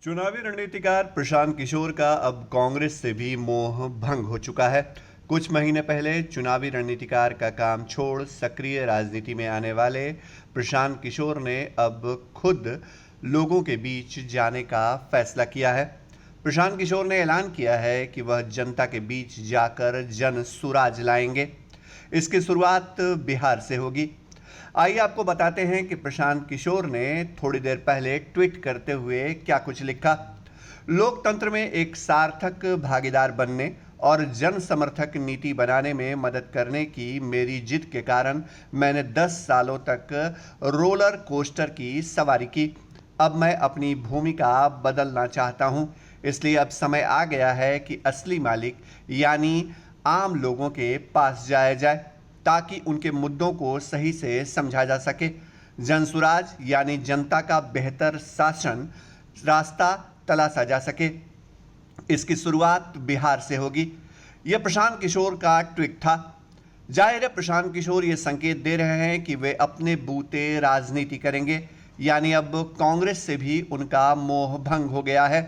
चुनावी रणनीतिकार प्रशांत किशोर का अब कांग्रेस से भी मोह भंग हो चुका है। कुछ महीने पहले चुनावी रणनीतिकार का काम छोड़ सक्रिय राजनीति में आने वाले प्रशांत किशोर ने अब खुद लोगों के बीच जाने का फैसला किया है। प्रशांत किशोर ने ऐलान किया है कि वह जनता के बीच जाकर जन सुराज लाएंगे। इसकी शुरुआत बिहार से होगी। आइए आपको बताते हैं कि प्रशांत किशोर ने थोड़ी देर पहले ट्वीट करते हुए क्या कुछ लिखा। लोकतंत्र में एक सार्थक भागीदार बनने और जन समर्थक नीति बनाने में मदद करने की मेरी जिद के कारण मैंने 10 सालों तक रोलर कोस्टर की सवारी की। अब मैं अपनी भूमिका बदलना चाहता हूं, इसलिए अब समय आ गया है कि असली मालिक यानी आम लोगों के पास जाया जाए ताकि उनके मुद्दों को सही से समझा जा सके। जनसुराज यानी जनता का बेहतर शासन रास्ता तलाशा जा सके। इसकी शुरुआत बिहार से होगी। यह प्रशांत किशोर का ट्वीट था। जाहिर है प्रशांत किशोर ये संकेत दे रहे हैं कि वे अपने बूते राजनीति करेंगे, यानी अब कांग्रेस से भी उनका मोह भंग हो गया है।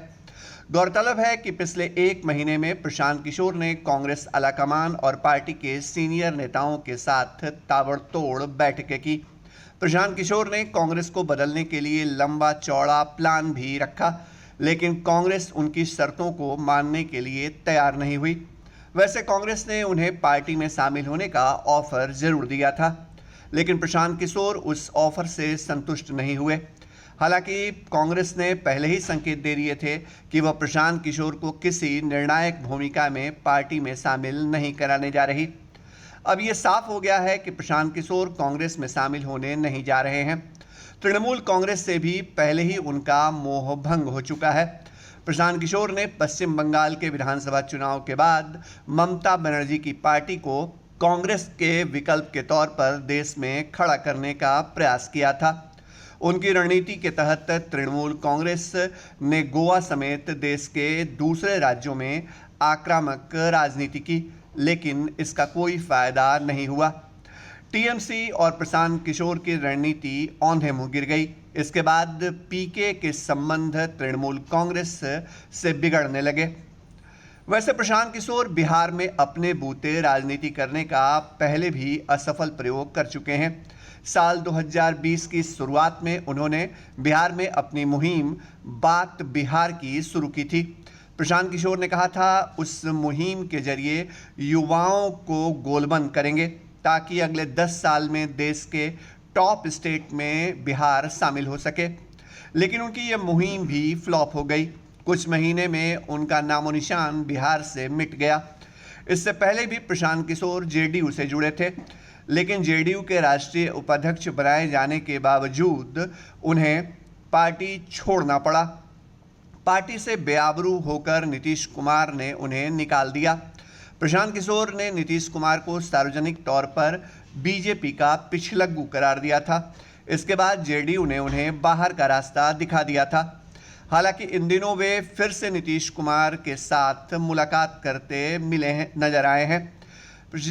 गौरतलब है कि पिछले 1 महीने में प्रशांत किशोर ने कांग्रेस आलाकमान और पार्टी के सीनियर नेताओं के साथ ताबड़तोड़ बैठकें की। प्रशांत किशोर ने कांग्रेस को बदलने के लिए लंबा चौड़ा प्लान भी रखा, लेकिन कांग्रेस उनकी शर्तों को मानने के लिए तैयार नहीं हुई। वैसे कांग्रेस ने उन्हें पार्टी में शामिल होने का ऑफर जरूर दिया था, लेकिन प्रशांत किशोर उस ऑफर से संतुष्ट नहीं हुए। हालांकि कांग्रेस ने पहले ही संकेत दे दिए थे कि वह प्रशांत किशोर को किसी निर्णायक भूमिका में पार्टी में शामिल नहीं कराने जा रही। अब यह साफ हो गया है कि प्रशांत किशोर कांग्रेस में शामिल होने नहीं जा रहे हैं। तृणमूल कांग्रेस से भी पहले ही उनका मोह भंग हो चुका है। प्रशांत किशोर ने पश्चिम बंगाल के विधानसभा चुनाव के बाद ममता बनर्जी की पार्टी को कांग्रेस के विकल्प के तौर पर देश में खड़ा करने का प्रयास किया था। उनकी रणनीति के तहत तृणमूल कांग्रेस ने गोवा समेत देश के दूसरे राज्यों में आक्रामक राजनीति की, लेकिन इसका कोई फायदा नहीं हुआ। टीएमसी और प्रशांत किशोर की रणनीति औंधे मुंह गिर गई। इसके बाद पीके के संबंध तृणमूल कांग्रेस से बिगड़ने लगे। वैसे प्रशांत किशोर बिहार में अपने बूते राजनीति करने का पहले भी असफल प्रयोग कर चुके हैं। साल 2020 की शुरुआत में उन्होंने बिहार में अपनी मुहिम बात बिहार की शुरू की थी। प्रशांत किशोर ने कहा था उस मुहिम के जरिए युवाओं को गोलबंद करेंगे ताकि अगले 10 साल में देश के टॉप स्टेट में बिहार शामिल हो सके, लेकिन उनकी यह मुहिम भी फ्लॉप हो गई। कुछ महीने में उनका नामो निशान बिहार से मिट गया। इससे पहले भी प्रशांत किशोर जेडीयू से जुड़े थे, लेकिन जेडीयू के राष्ट्रीय उपाध्यक्ष बनाए जाने के बावजूद उन्हें पार्टी छोड़ना पड़ा। पार्टी से बेआबरू होकर नीतीश कुमार ने उन्हें निकाल दिया। प्रशांत किशोर ने नीतीश कुमार को सार्वजनिक तौर पर बीजेपी का पिछलग्गू करार दिया था। इसके बाद जेडीयू ने उन्हें बाहर का रास्ता दिखा दिया था। हालांकि इन दिनों वे फिर से नीतीश कुमार के साथ मुलाकात करते मिले नजर आए हैं।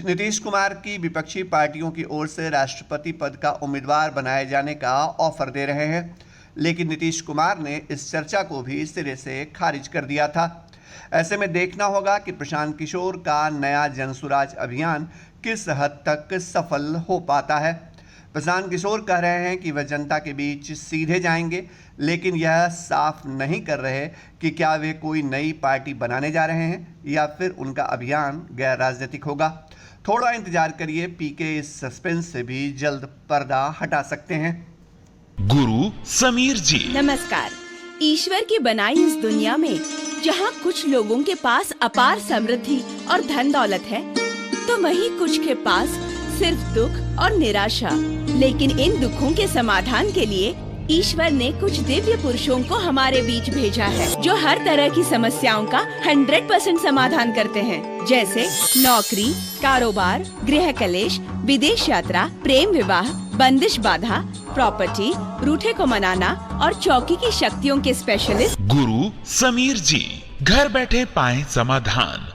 नीतीश कुमार की विपक्षी पार्टियों की ओर से राष्ट्रपति पद का उम्मीदवार बनाए जाने का ऑफर दे रहे हैं, लेकिन नीतीश कुमार ने इस चर्चा को भी सिरे से खारिज कर दिया था। ऐसे में देखना होगा कि प्रशांत किशोर का नया जनसुराज अभियान किस हद तक सफल हो पाता है। प्रशांत किशोर कह रहे हैं कि वह जनता के बीच सीधे जाएंगे, लेकिन यह साफ नहीं कर रहे कि क्या वे कोई नई पार्टी बनाने जा रहे हैं या फिर उनका अभियान गैर राजनीतिक होगा। थोड़ा इंतजार करिए, पीके इस सस्पेंस से भी जल्द पर्दा हटा सकते हैं। गुरु समीर जी नमस्कार। ईश्वर की बनाई इस दुनिया में जहाँ कुछ लोगों के पास अपार समृद्धि और धन दौलत है, तो वहीं कुछ के पास सिर्फ दुख और निराशा। लेकिन इन दुखों के समाधान के लिए ईश्वर ने कुछ दिव्य पुरुषों को हमारे बीच भेजा है, जो हर तरह की समस्याओं का 100% समाधान करते हैं, जैसे नौकरी, कारोबार, गृह कलेश, विदेश यात्रा, प्रेम विवाह, बंदिश बाधा, प्रॉपर्टी, रूठे को मनाना और चौकी की शक्तियों के स्पेशलिस्ट गुरु समीर जी। घर बैठे पाएं समाधान।